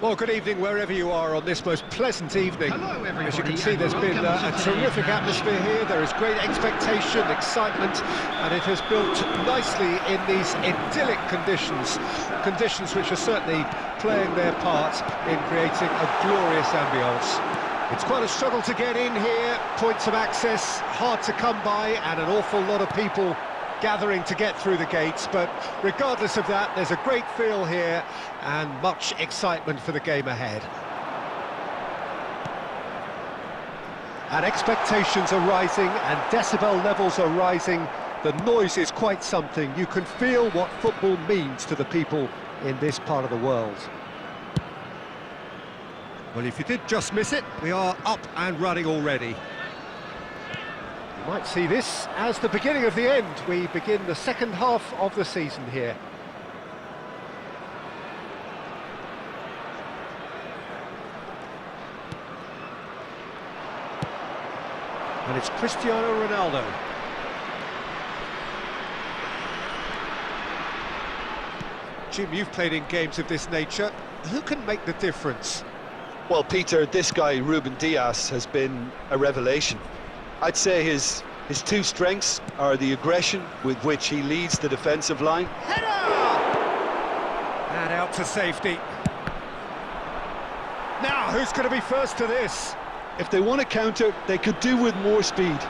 Well, good evening wherever you are on this most pleasant evening. Hello, everybody. As you can see, there's been a terrific atmosphere here. There is great expectation, excitement, and it has built nicely in these idyllic conditions which are certainly playing their part in creating a glorious ambience. It's quite a struggle to get in here, points of access hard to come by, and an awful lot of people gathering to get through the gates, but regardless of that, there's a great feel here and much excitement for the game ahead. And expectations are rising and decibel levels are rising. The noise is quite something. You can feel what football means to the people in this part of the world. Well, if you did just miss it, we are up and running already. You might see this as the beginning of the end. We begin the second half of the season here. And it's Cristiano Ronaldo. Jim, you've played in games of this nature. Who can make the difference? Well, Peter, this guy, Ruben Dias, has been a revelation. I'd say his two strengths are the aggression with which he leads the defensive line. Header! And out to safety. Now, who's going to be first to this? If they want to counter, they could do with more speed.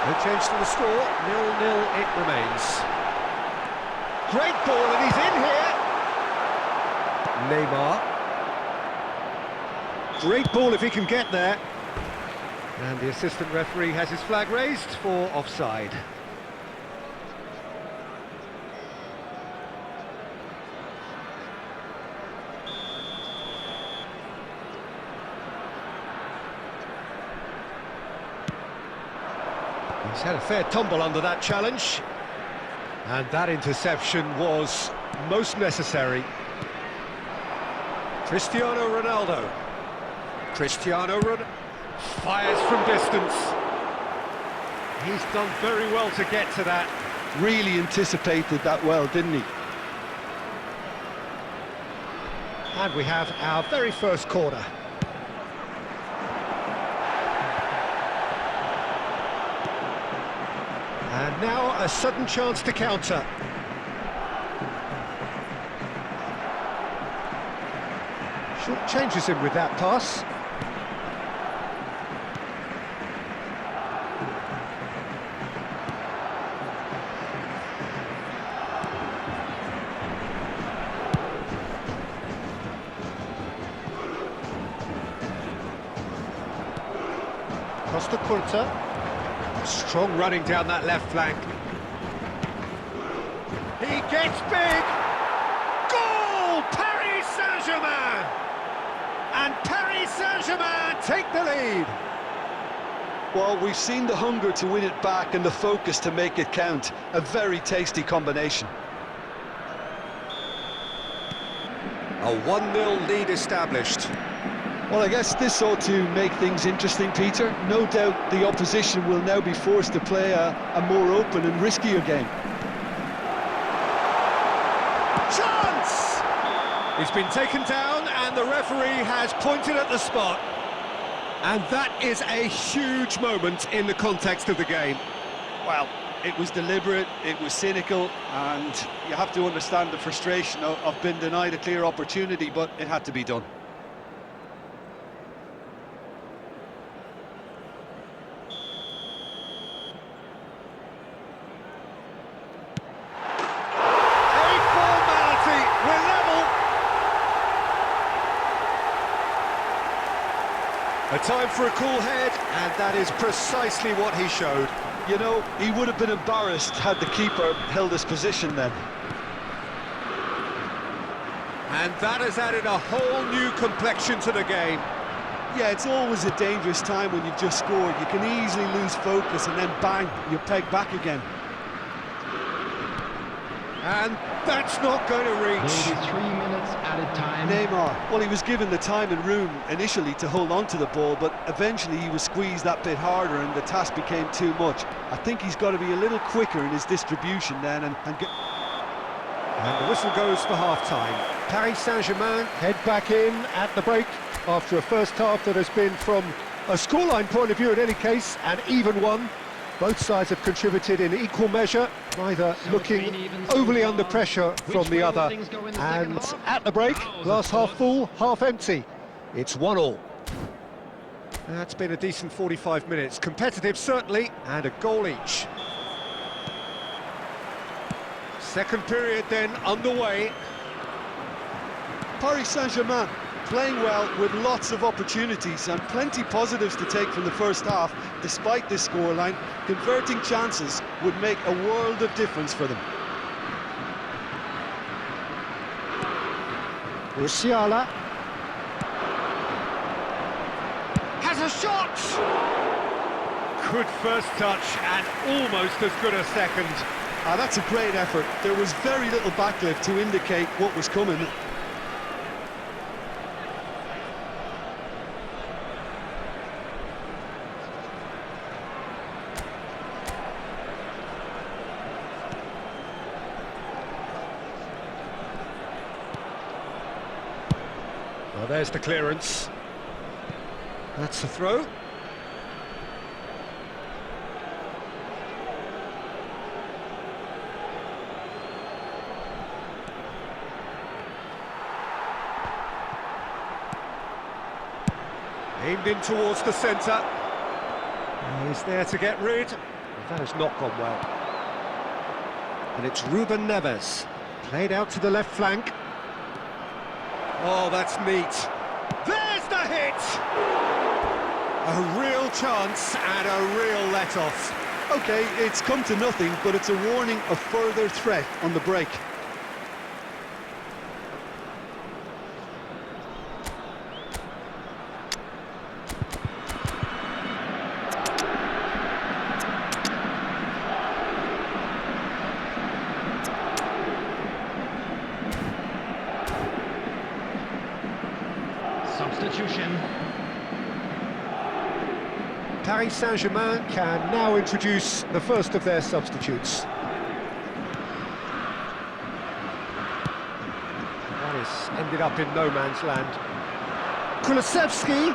No change to the score, 0-0 it remains. Great ball, and he's in here. Neymar. Great ball if he can get there. And the assistant referee has his flag raised for offside. He's had a fair tumble under that challenge. And that interception was most necessary. Cristiano Ronaldo. Cristiano Ronaldo fires from distance. He's done very well to get to that. Really anticipated that well, didn't he? And we have our very first corner. And now a sudden chance to counter. Short changes him with that pass. Costa Curta. Strong running down that left flank. He gets big! Goal! Paris Saint-Germain! And Paris Saint-Germain take the lead. Well, we've seen the hunger to win it back and the focus to make it count. A very tasty combination. A 1-0 lead established. Well, I guess this ought to make things interesting, Peter. No doubt the opposition will now be forced to play a more open and riskier game. Chance! He's been taken down and the referee has pointed at the spot. And that is a huge moment in the context of the game. Well, it was deliberate, it was cynical, and you have to understand the frustration of being denied a clear opportunity, but it had to be done. A time for a cool head, and that is precisely what he showed. You know, he would have been embarrassed had the keeper held his position then. And that has added a whole new complexion to the game. Yeah, it's always a dangerous time when you've just scored. You can easily lose focus and then bang, you're pegged back again. And that's not going to reach. Maybe 3 minutes at a time. Neymar, well, he was given the time and room initially to hold on to the ball, but eventually he was squeezed that bit harder and the task became too much. I think he's got to be a little quicker in his distribution then and get... And the whistle goes for half-time. Paris Saint-Germain head back in at the break after a first half that has been, from a scoreline point of view in any case, an even one. Both sides have contributed in equal measure, neither looking overly under pressure from the other. And at the break, glass half full, half empty. It's 1-1. That's been a decent 45 minutes. Competitive, certainly, and a goal each. Second period then underway. Paris Saint-Germain playing well with lots of opportunities and plenty positives to take from the first half. Despite this scoreline, converting chances would make a world of difference for them. Musiala has a shot! Good first touch and almost as good a second. That's a great effort. There was very little backlift to indicate what was coming. Well, there's the clearance. That's the throw. Aimed in towards the centre. He's there to get rid. That has not gone well. And it's Ruben Neves. Played out to the left flank. Oh, that's neat. There's the hit! A real chance and a real let-off. OK, it's come to nothing, but it's a warning of further threat on the break. Substitution. Paris Saint-Germain can now introduce the first of their substitutes. That has ended up in no man's land. Kulusevski!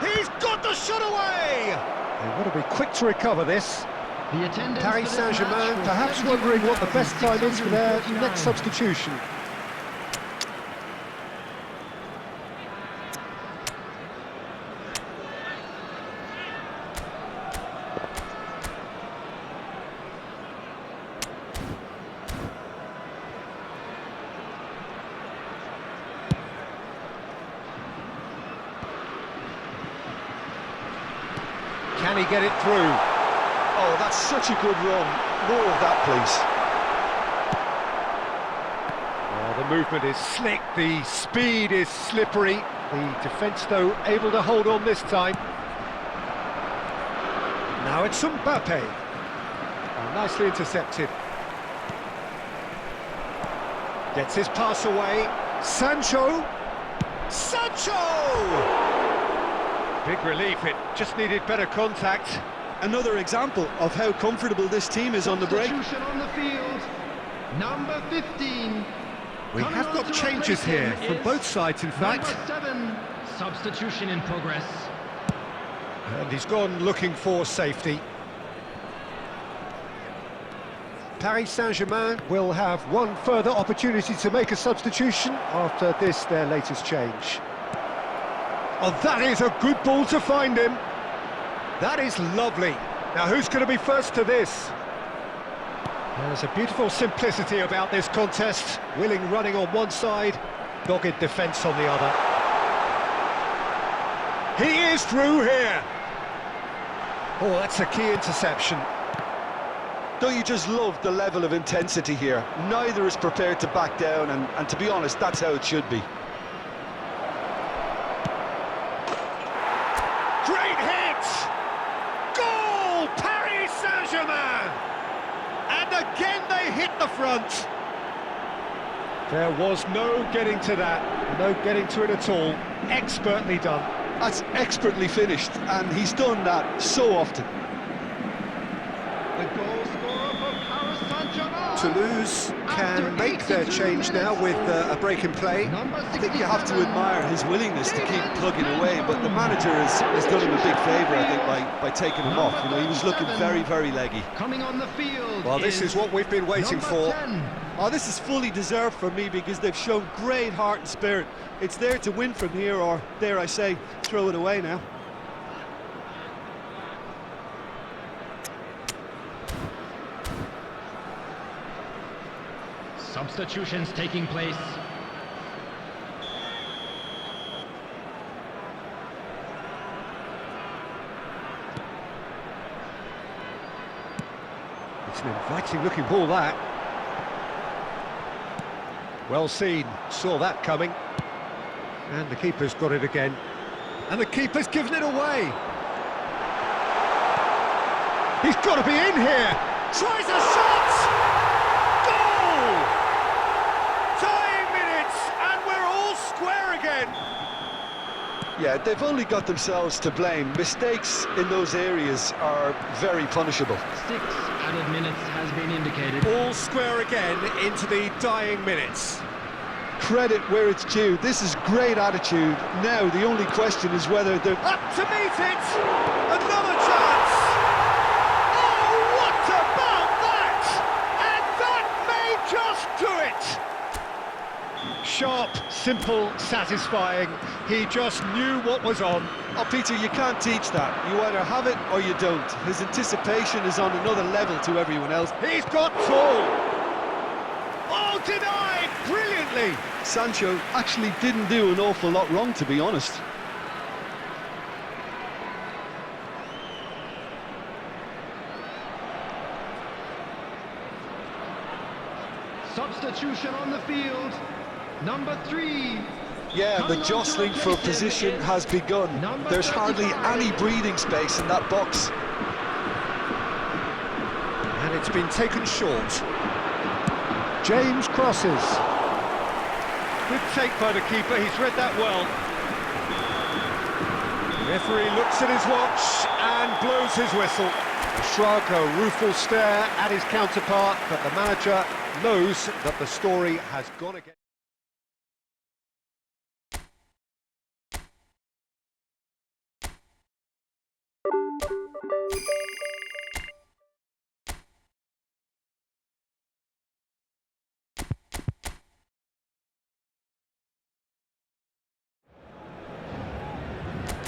He's got the shot away! They want to be quick to recover this. Paris Saint-Germain perhaps wondering what the best time is for their next substitution. Can he get it through? Oh, that's such a good run. More of that, please. Oh, the movement is slick, the speed is slippery. The defence, though, able to hold on this time. Now it's Mbappe. Oh, nicely intercepted. Gets his pass away. Sancho! Sancho! Big relief, it just needed better contact. Another example of how comfortable this team is on the break. Substitution on the field. Number 15. We have got changes here from both sides, in fact. Number 7. Substitution in progress. And he's gone looking for safety. Paris Saint-Germain will have one further opportunity to make a substitution after this, their latest change. Oh, that is a good ball to find him. That is lovely. Now, who's going to be first to this? There's a beautiful simplicity about this contest. Willing running on one side, dogged defence on the other. He is through here. Oh, that's a key interception. Don't you just love the level of intensity here? Neither is prepared to back down, and to be honest, that's how it should be. Great hit! Goal! Paris Saint-Germain! And again they hit the front. There was no getting to that, no getting to it at all. Expertly done. That's expertly finished, and he's done that so often. The goal scorer for Paris Saint-Germain. Toulouse can make their change now with a break in play. I think you have to admire his willingness to keep plugging away, but the manager has done him a big favour, I think, by taking him off. You know, he was looking very, very leggy. Coming on the field. Well, this is what we've been waiting for. 10. Oh, this is fully deserved for me because they've shown great heart and spirit. It's there to win from here, or dare I say, throw it away now. Substitutions taking place. It's an inviting looking ball, that. Well seen, saw that coming. And the keeper's got it again. And the keeper's given it away. He's got to be in here. Tries a shot! Goal! Tying minutes, and we're all square again. Yeah, they've only got themselves to blame. Mistakes in those areas are very punishable. 6 added minutes has been indicated. All square again into the dying minutes. Credit where it's due. This is great attitude. Now, the only question is whether they're... Up to meet it! Another chance! Oh, what about that? And that may just do it! Sharp, simple, satisfying. He just knew what was on. Oh, Peter, you can't teach that. You either have it or you don't. His anticipation is on another level to everyone else. He's got tall! Oh, denied brilliantly! Sancho actually didn't do an awful lot wrong, to be honest. Substitution on the field. Number 3. Yeah, the jostling for position has begun. There's hardly any breathing space in that box. And it's been taken short. James crosses. Good take by the keeper, he's read that well. The referee looks at his watch and blows his whistle. A shrug, a rueful stare at his counterpart, but the manager knows that the story has gone again.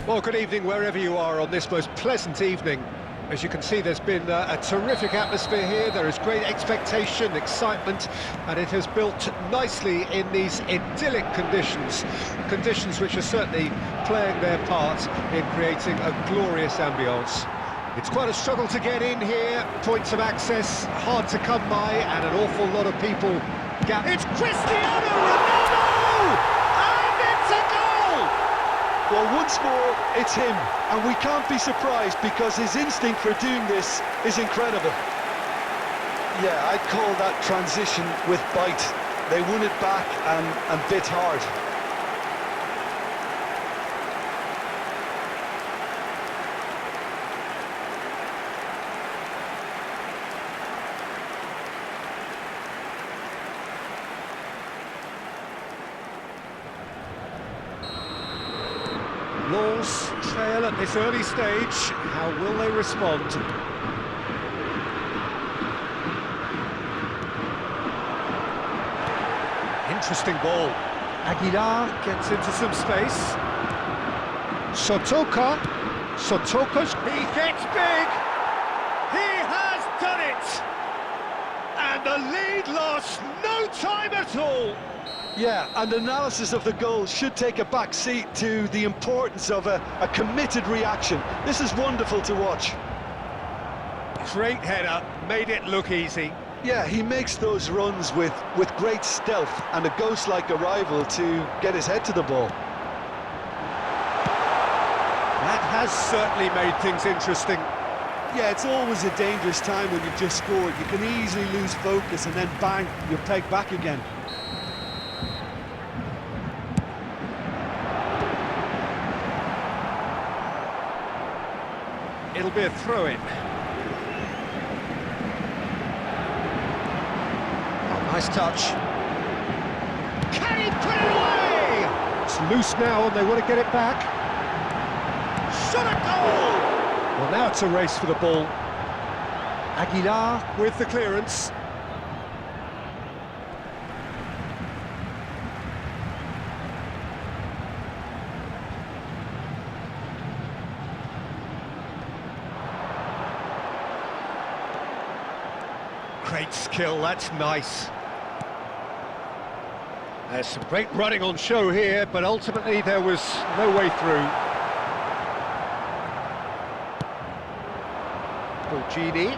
Well, good evening wherever you are on this most pleasant evening. As you can see, there's been a terrific atmosphere here. There is great expectation, excitement, and it has built nicely in these idyllic conditions. Conditions which are certainly playing their part in creating a glorious ambience. It's quite a struggle to get in here. Points of access hard to come by, and an awful lot of people. It's Cristiano Ronaldo! Well, once more, it's him, and we can't be surprised because his instinct for doing this is incredible. Yeah, I'd call that transition with bite. They won it back and bit hard. Lens trail at this early stage. How will they respond? Interesting ball. Aguilar gets into some space. Sotoka. Sotoka's... He gets big! He has done it! And the lead lost no time at all! Yeah, and analysis of the goal should take a back seat to the importance of a committed reaction. This is wonderful to watch. Great header, made it look easy. Yeah, he makes those runs with great stealth and a ghost-like arrival to get his head to the ball. That has certainly made things interesting. Yeah, it's always a dangerous time when you've just scored. You can easily lose focus and then bang, you're pegged back again. It'll be a throw-in. Nice touch. Can he put it away? It's loose now and they want to get it back. Shot a goal! Well, now it's a race for the ball. Aguilar with the clearance. Great skill, that's nice. There's some great running on show here, but ultimately there was no way through. Gini.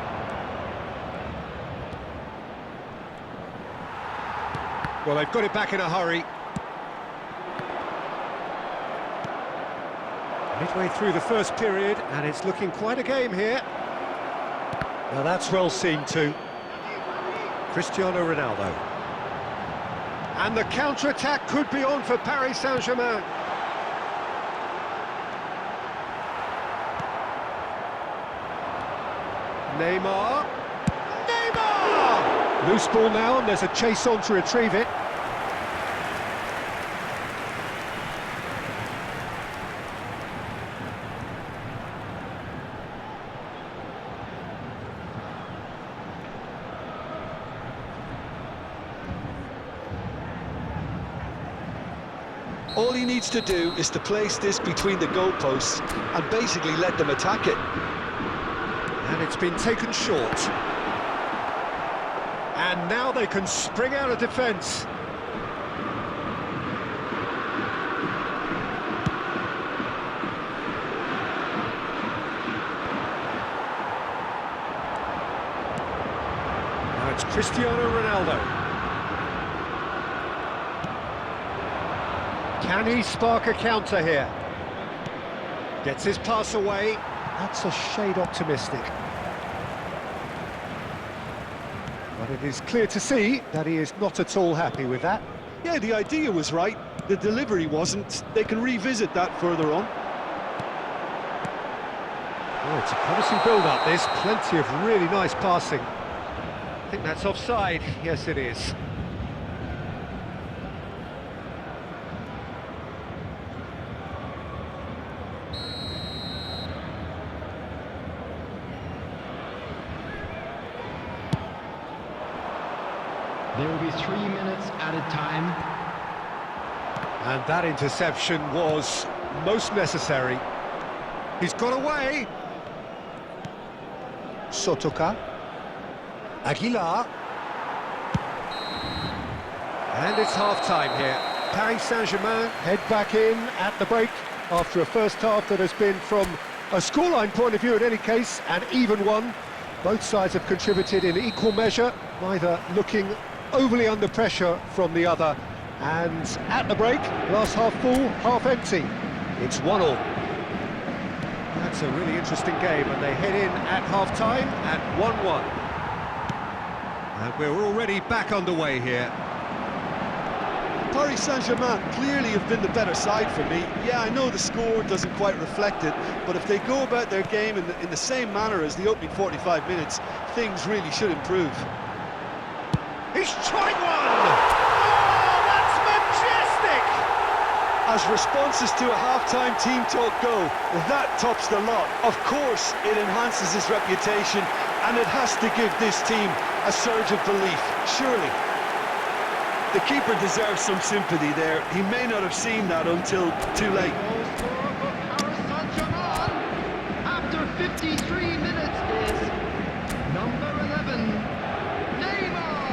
Well, they've got it back in a hurry. Midway through the first period, and it's looking quite a game here. Now that's well seen too. Cristiano Ronaldo. And the counter-attack could be on for Paris Saint-Germain. Neymar. Neymar! Loose ball now, and there's a chase on to retrieve it. All he needs to do is to place this between the goalposts and basically let them attack it. And it's been taken short. And now they can spring out of defence. Now it's Cristiano Ronaldo. Can he spark a counter here? Gets his pass away. That's a shade optimistic. But it is clear to see that he is not at all happy with that. Yeah, the idea was right, the delivery wasn't. They can revisit that further on. Oh, it's a promising build-up, this. Plenty of really nice passing. I think that's offside. Yes, it is. There will be 3 minutes added time. And that interception was most necessary. He's got away. Sotoka. Aguilar. And it's half-time here. Paris Saint-Germain head back in at the break after a first half that has been, from a scoreline point of view in any case, an even one. Both sides have contributed in equal measure, neither looking overly under pressure from the other. And at the break, glass half full, half empty. It's 1-1. That's a really interesting game, and they head in at half-time at 1-1. And we're already back underway here. Paris Saint-Germain clearly have been the better side for me. Yeah, I know the score doesn't quite reflect it, but if they go about their game in the same manner as the opening 45 minutes, things really should improve. He's tried one! Oh, that's majestic! As responses to a half-time team talk go, that tops the lot. Of course, it enhances his reputation, and it has to give this team a surge of belief, surely. The keeper deserves some sympathy there. He may not have seen that until too late. Goal scorer for Paris Saint-Germain after 53 minutes is number 11, Neymar!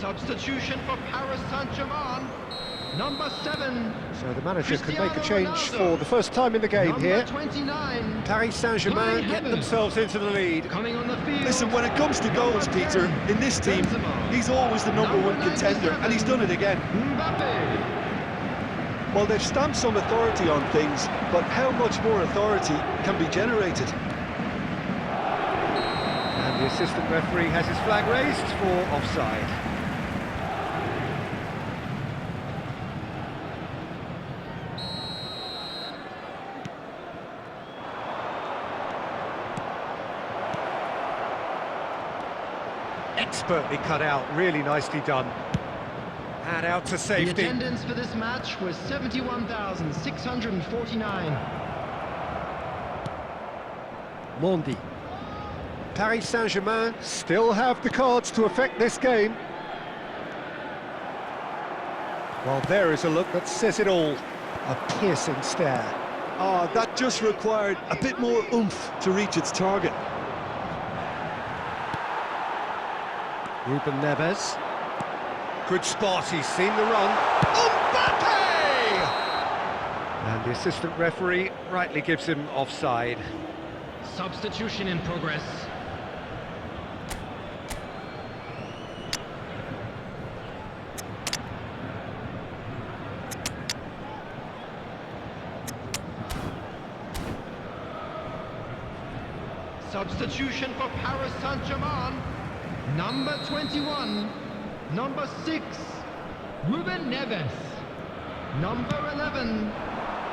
Substitution for Paris Saint-Germain, number 7. So the manager can make a change for the first time in the game here. 29. Paris Saint-Germain get themselves into the lead. Coming on the field. Listen, when it comes to goals, Peter, in this team, he's always the number 1 contender, and he's done it again. Mbappe. Well, they've stamped some authority on things, but how much more authority can be generated? And the assistant referee has his flag raised for offside. Expertly cut out, really nicely done. And out to safety. The attendance for this match was 71,649. Mondi. Paris Saint-Germain still have the cards to affect this game. Well, there is a look that says it all. A piercing stare. Ah, that just required a bit more oomph to reach its target. Ruben Neves. Good spot, he's seen the run. Mbappe! And the assistant referee rightly gives him offside. Substitution in progress. Substitution for Paris Saint-Germain. Number 21. Number 6, Ruben Neves. Number 11,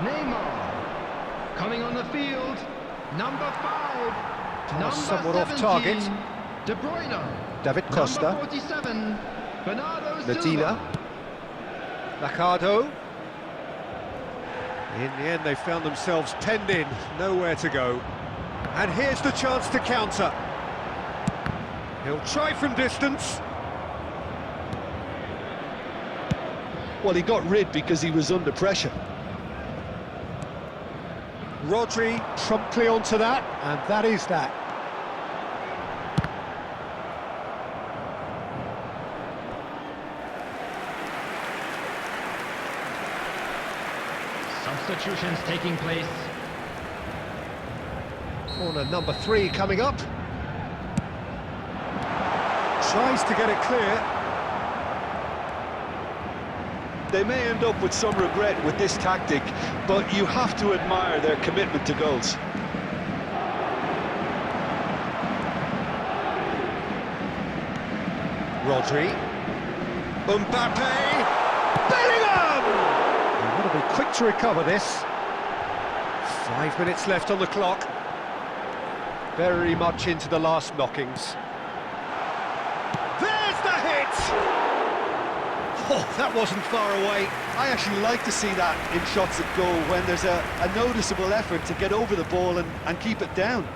Neymar. Coming on the field, number 5, number somewhat 17, off target. De Bruyne. David Costa. Number 47, Bernardo Medina. Silva. Lacado. In the end, they found themselves penned in, nowhere to go. And here's the chance to counter. He'll try from distance. Well, he got rid because he was under pressure. Rodri promptly onto that, and that is that. Substitutions taking place. Corner number 3 coming up. Tries to get it clear. They may end up with some regret with this tactic, but you have to admire their commitment to goals. Rodri. Mbappe. Bellingham! You've got to be quick to recover this. 5 minutes left on the clock. Very much into the last knockings. There's the hit! Oh, that wasn't far away. I actually like to see that in shots at goal when there's a noticeable effort to get over the ball and keep it down.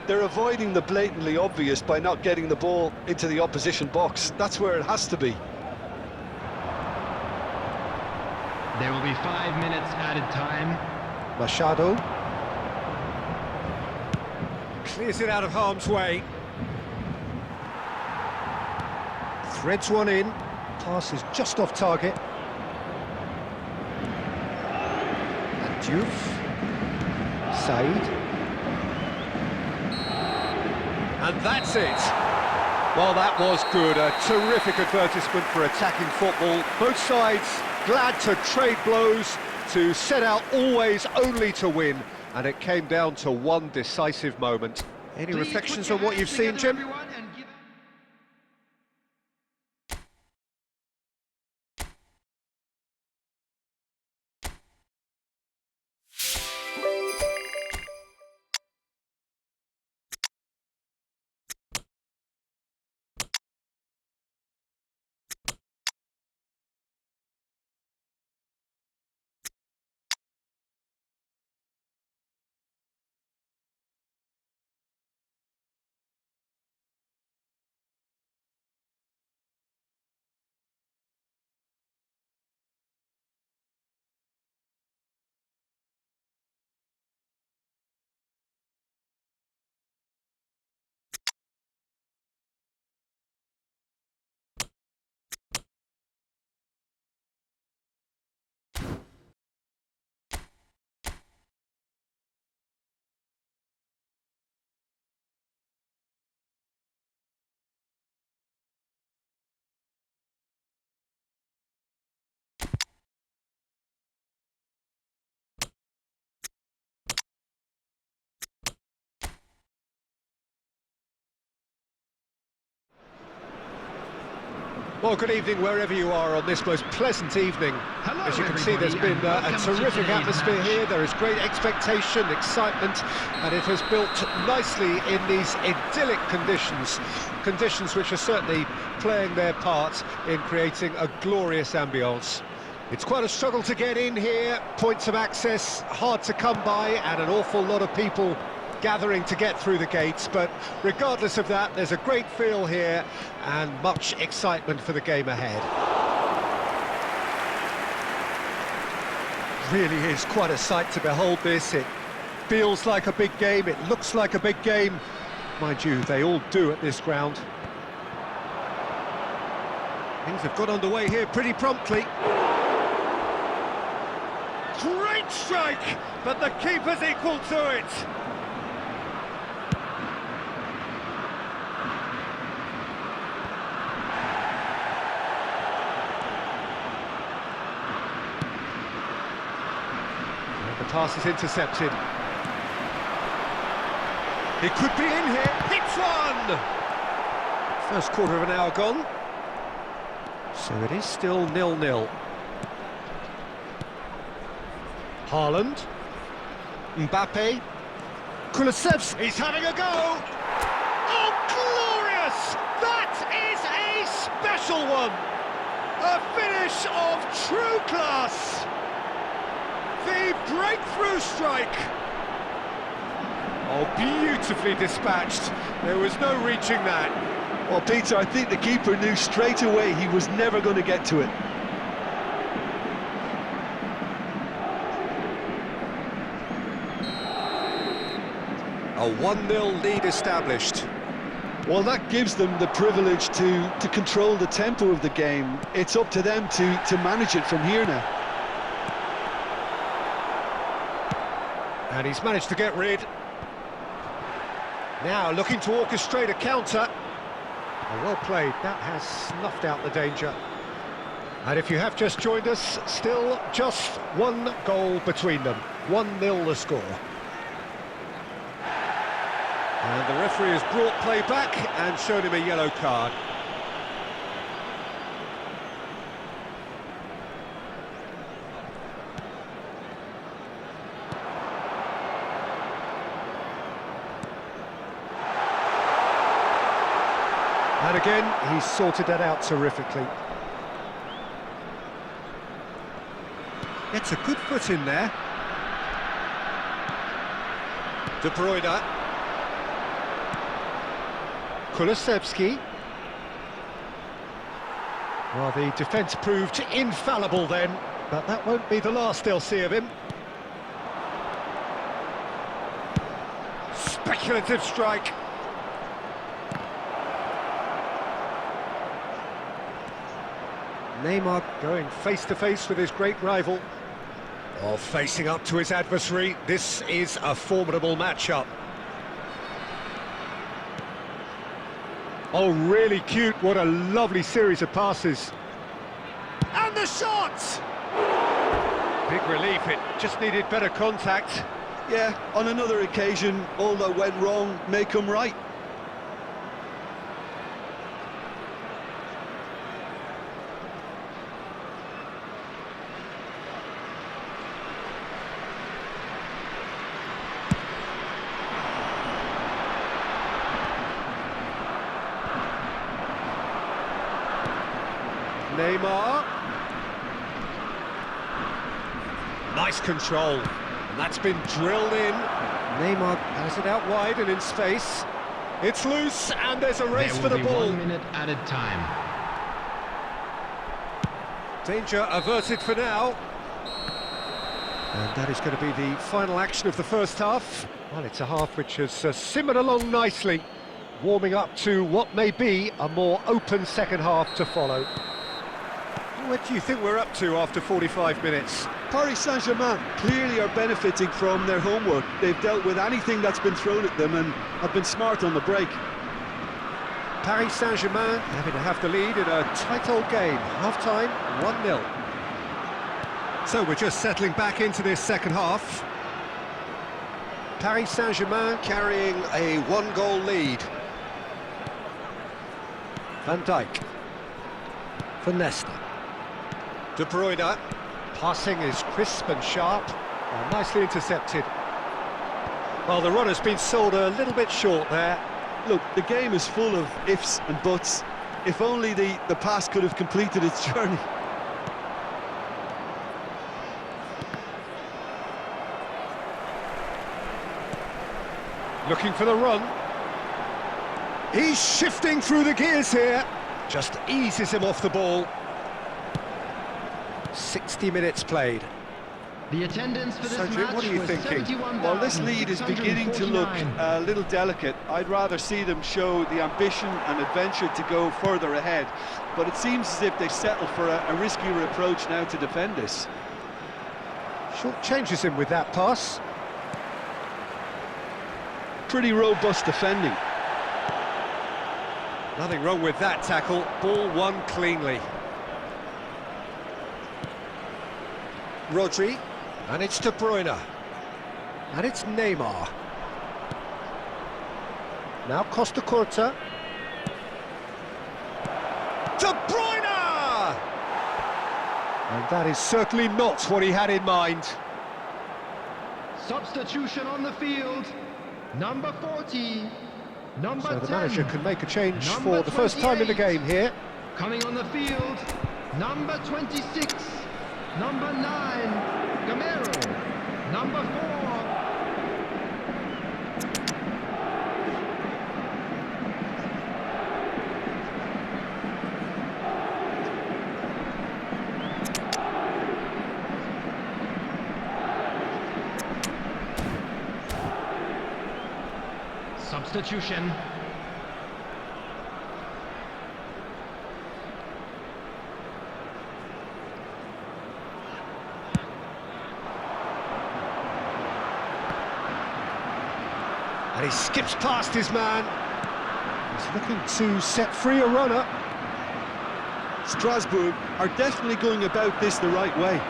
They're avoiding the blatantly obvious by not getting the ball into the opposition box. That's where it has to be. There will be 5 minutes added time. Machado. Clears it out of harm's way. Threads one in. Pass is just off target. And Diouf. Said. And that's it. Well, that was good. A terrific advertisement for attacking football. Both sides glad to trade blows, to set out always only to win. And it came down to one decisive moment. Any reflections on what you've seen, Jim? Well, good evening wherever you are on this most pleasant evening. Hello, As you can see, there's everybody, been and a welcome to terrific today's atmosphere match. here. There is great expectation, excitement, and it has built nicely in these idyllic conditions which are certainly playing their part in creating a glorious ambience. It's quite a struggle to get in here, points of access hard to come by, and an awful lot of people gathering to get through the gates, but regardless of that, there's a great feel here and much excitement for the game ahead. Really is quite a sight to behold this. It feels like a big game, it looks like a big game. Mind you, they all do at this ground. Things have got underway here pretty promptly. Great strike, but the keeper's equal to it. The pass is intercepted. It could be in here. Hits one! First quarter of an hour gone. So it is still 0-0. Haaland. Mbappe. Kulusevski. He's having a go! Oh, glorious! That is a special one! A finish of true class! The breakthrough strike! Oh, beautifully dispatched. There was no reaching that. Well, Peter, I think the keeper knew straight away he was never going to get to it. A 1-0 lead established. Well, that gives them the privilege to control the tempo of the game. It's up to them to manage it from here now. And he's managed to get rid. Now looking to orchestrate a counter. Oh, well played, that has snuffed out the danger. And if you have just joined us, still just one goal between them. 1-0 the score. And the referee has brought play back and shown him a yellow card. And again, he's sorted that out terrifically. Gets a good foot in there. De Bruyne. Kulusevski. Well, the defence proved infallible then, but that won't be the last they'll see of him. Speculative strike. Neymar going face-to-face with his great rival. Oh, facing up to his adversary, this is a formidable matchup. Oh, really cute, what a lovely series of passes. And the shot! Big relief, it just needed better contact. Yeah, on another occasion, all that went wrong may come right. Neymar. Nice control. And that's been drilled in. Neymar has it out wide and in space. It's loose and there's a race for the ball. 1 minute added time. Danger averted for now. And that is going to be the final action of the first half. Well, it's a half which has simmered along nicely, warming up to what may be a more open second half to follow. What do you think we're up to after 45 minutes? Paris Saint-Germain clearly are benefiting from their homework. They've dealt with anything that's been thrown at them and have been smart on the break. Paris Saint-Germain having to have the lead in a tight old game. Half-time, 1-0. So we're just settling back into this second half. Paris Saint-Germain carrying a one-goal lead. Van Dijk. for Nesta. De Bruyne. Passing is crisp and sharp. Nicely intercepted. Well, the run has been sold a little bit short there. Look, the game is full of ifs and buts. If only the pass could have completed its journey. Looking for the run. He's shifting through the gears here. Just eases him off the ball. 60 minutes played. The attendance for this So, Jim, match what are you was thinking? 71,649. Well, this lead is beginning to look a little delicate. I'd rather see them show the ambition and adventure to go further ahead. But it seems as if they settle for a riskier approach now to defend this. Short changes him with that pass. Pretty robust defending. Nothing wrong with that tackle. Ball won cleanly. Rodri. And it's De Bruyne. And it's Neymar. Now Costa Curta. De Bruyne! And that is certainly not what he had in mind. Substitution on the field. Number 40. Number 10. So the manager can make a change Number for the first time in the 28. game here. Coming on the field. Number 26. Number 9. Gamero. Number 4. Substitution. And he skips past his man. He's looking to set free a runner. Strasbourg are definitely going about this the right way.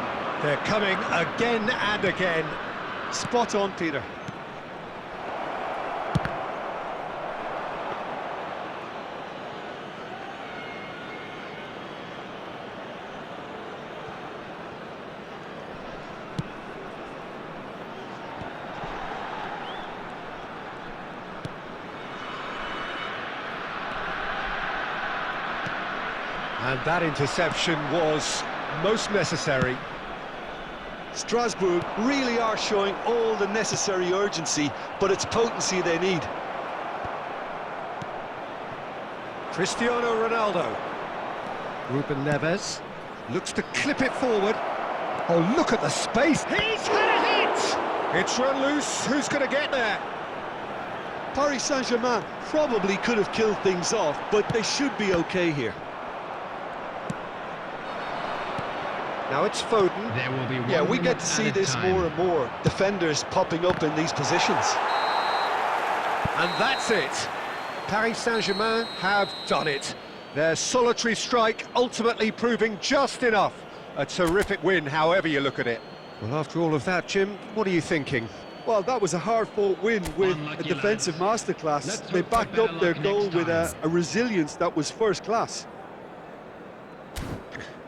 They're coming again and again. Spot on, Peter. And that interception was most necessary. Strasbourg really are showing all the necessary urgency, but it's potency they need. Cristiano Ronaldo. Ruben Neves looks to clip it forward. Oh, look at the space. He's had a hit! It's run loose. Who's going to get there? Paris Saint-Germain probably could have killed things off, but they should be okay here. Now it's Foden. There will be one Yeah, we minute get to see at a this time. more and more. Defenders popping up in these positions. And that's it. Paris Saint-Germain have done it. Their solitary strike ultimately proving just enough. A terrific win, however you look at it. Well, after all of that, Jim, what are you thinking? Well, that was a hard-fought win with Unlucky a defensive masterclass. Let's They hope for backed up better their luck goal next with time. a resilience that was first class.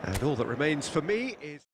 And all that remains for me is...